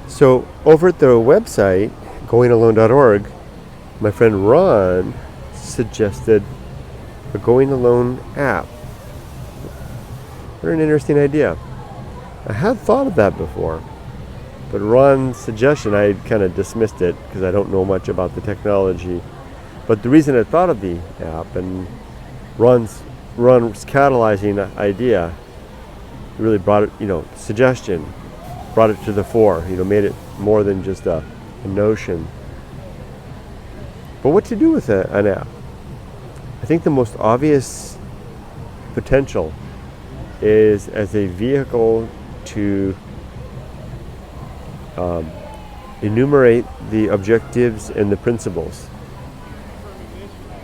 So over at the website, goingalone.org, my friend Ron suggested a Going Alone app. What an interesting idea. I had thought of that before, but Ron's suggestion, I kind of dismissed it because I don't know much about the technology. But the reason I thought of the app and Ron's catalyzing idea really brought it, suggestion, brought it to the fore, made it more than just a notion. But what to do with an app? I think the most obvious potential is as a vehicle to enumerate the objectives and the principles.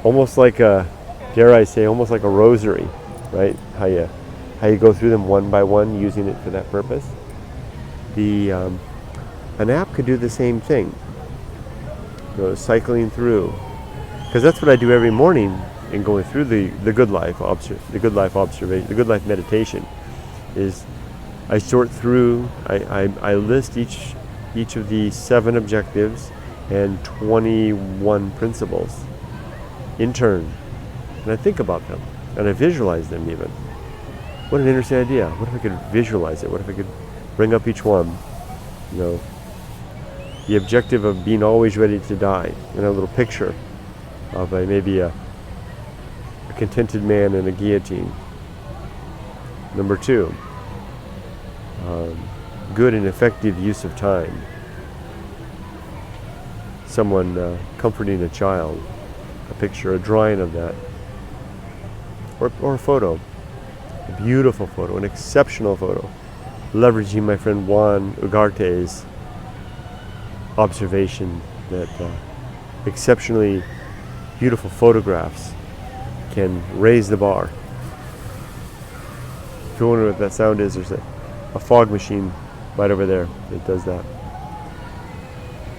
Almost like almost like a rosary, right? How you go through them one by one, using it for that purpose. An app could do the same thing. Cycling through, because that's what I do every morning in going through the good life observation, the good life meditation. Is I sort through, I list each of the 7 objectives and 21 principles in turn, and I think about them and I visualize them even. What an interesting idea. What if I could visualize it? What if I could bring up each one? The objective of being always ready to die, and a little picture of maybe a contented man in a guillotine. Number 2, good and effective use of time. Someone comforting a child, a picture, a drawing of that, or a photo, a beautiful photo, an exceptional photo, leveraging my friend Juan Ugarte's observation that exceptionally beautiful photographs can raise the bar. If you wonder what that sound is, there's a fog machine right over there that does that.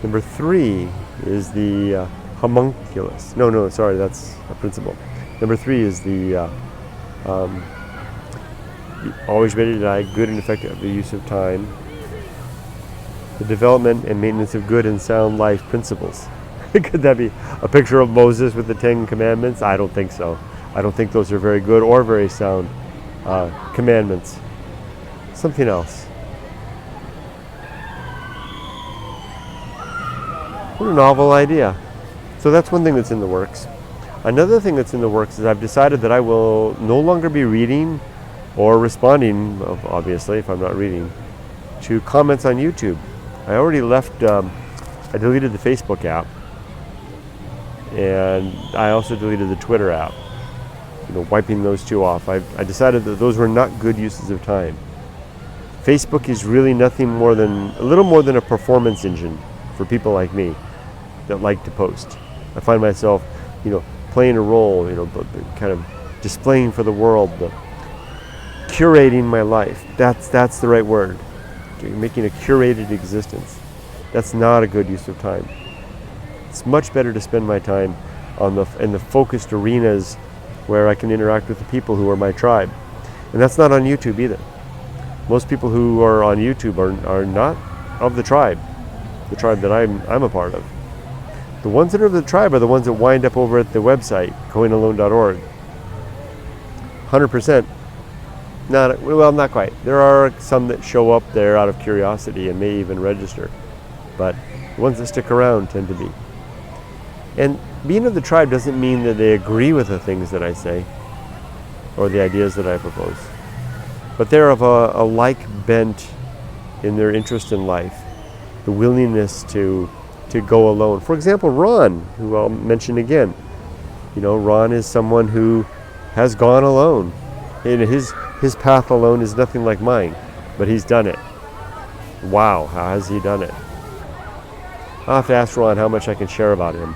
Number 3 is the homunculus. No, sorry, that's a principle. Number 3 is the always ready to die, good and effective use of time. The development and maintenance of good and sound life principles. Could that be a picture of Moses with the 10 commandments? I don't think so. I don't think those are very good or very sound commandments. Something else. What a novel idea. So that's one thing that's in the works. Another thing that's in the works is I've decided that I will no longer be reading or responding, obviously, if I'm not reading, to comments on YouTube. I already left, I deleted the Facebook app, and I also deleted the Twitter app, wiping those 2 off. I decided that those were not good uses of time. Facebook is really nothing more than, a little more than a performance engine for people like me that like to post. I find myself, playing a role, kind of displaying for the world, curating my life. That's the right word. Making a curated existence. That's not a good use of time. It's much better to spend my time in the focused arenas where I can interact with the people who are my tribe. And that's not on YouTube either. Most people who are on YouTube are not of the tribe that I'm a part of. The ones that are of the tribe are the ones that wind up over at the website, goingalone.org. 100%. Not quite. There are some that show up there out of curiosity and may even register, but the ones that stick around tend to be. And being of the tribe doesn't mean that they agree with the things that I say or the ideas that I propose, but they're of a like bent in their interest in life, the willingness to go alone. For example, Ron, who I'll mention again. Ron is someone who has gone alone. And his path alone is nothing like mine, but he's done it. Wow, how has he done it? I'll have to ask Ron how much I can share about him.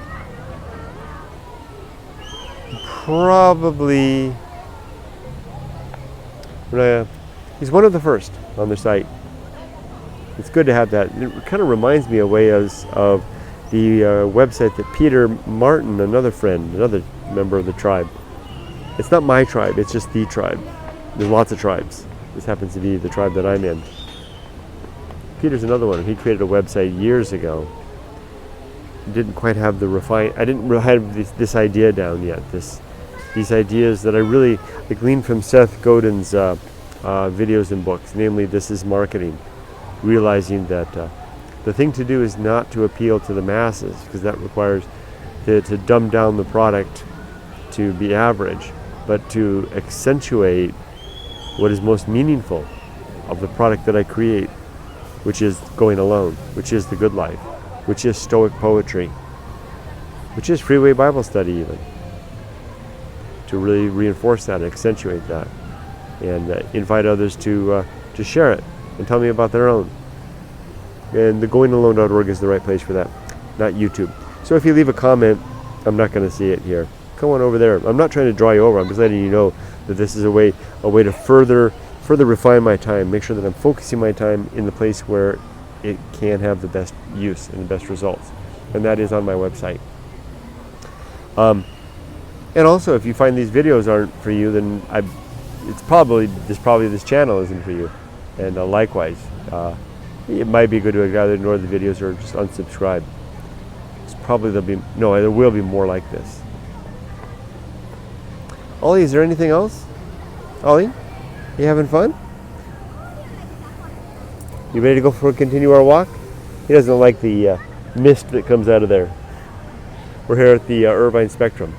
Probably, he's one of the first on the site. It's good to have that. It kind of reminds me of the website that Peter Martin, another member of the tribe. It's not my tribe, it's just the tribe. There's lots of tribes. This happens to be the tribe that I'm in. Peter's another one. He created a website years ago. Didn't quite have I didn't really have this idea down yet. These ideas that I gleaned from Seth Godin's videos and books, namely This is Marketing, realizing that the thing to do is not to appeal to the masses, because that requires to dumb down the product to be average, but to accentuate what is most meaningful of the product that I create, which is going alone, which is the good life, which is Stoic poetry, which is freeway Bible study even. To really reinforce that, accentuate that, and invite others to share it and tell me about their own. And the goingalone.org is the right place for that, not YouTube. So if you leave a comment, I'm not going to see it here. Come on over there. I'm not trying to draw you over. I'm just letting you know that this is a way to further refine my time, make sure that I'm focusing my time in the place where it can have the best use and the best results, and that is on my website. And also, if you find these videos aren't for you, then this channel isn't for you. And likewise, it might be good to either ignore the videos or just unsubscribe. There will be more like this. Ollie, is there anything else? Ollie, you having fun? You ready to continue our walk? He doesn't like the mist that comes out of there. We're here at the Irvine Spectrum.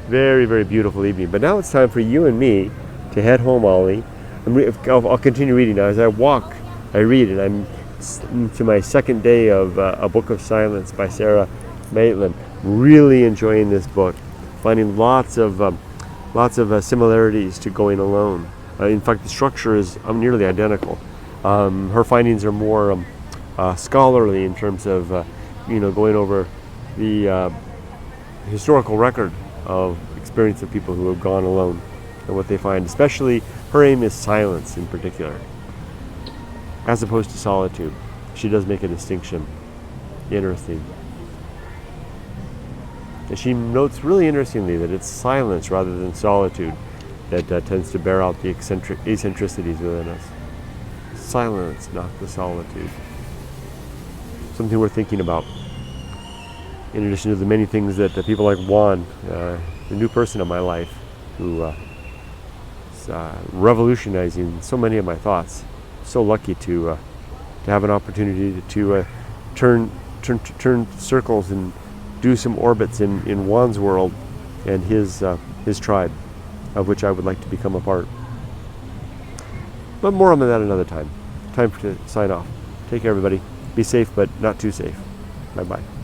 Very, very beautiful evening. But now it's time for you and me to head home, Ollie. I'll continue reading now. As I walk, I read, and I'm to my second day of A Book of Silence by Sarah Maitland. Really enjoying this book, finding lots of similarities to Going Alone. In fact, the structure is nearly identical. Her findings are more scholarly in terms of going over the historical record of experience of people who have gone alone and what they find. Especially, her aim is silence in particular, as opposed to solitude. She does make a distinction. Interesting. And she notes really interestingly that it's silence rather than solitude that tends to bear out the eccentricities within us. Silence, not the solitude. Something we're thinking about. In addition to the many things that people like Juan, the new person in my life, who is revolutionizing so many of my thoughts. So lucky to have an opportunity to turn circles and do some orbits in Juan's world and his tribe, of which I would like to become a part. But more on that another time. Time to sign off. Take care, everybody. Be safe, but not too safe. Bye-bye.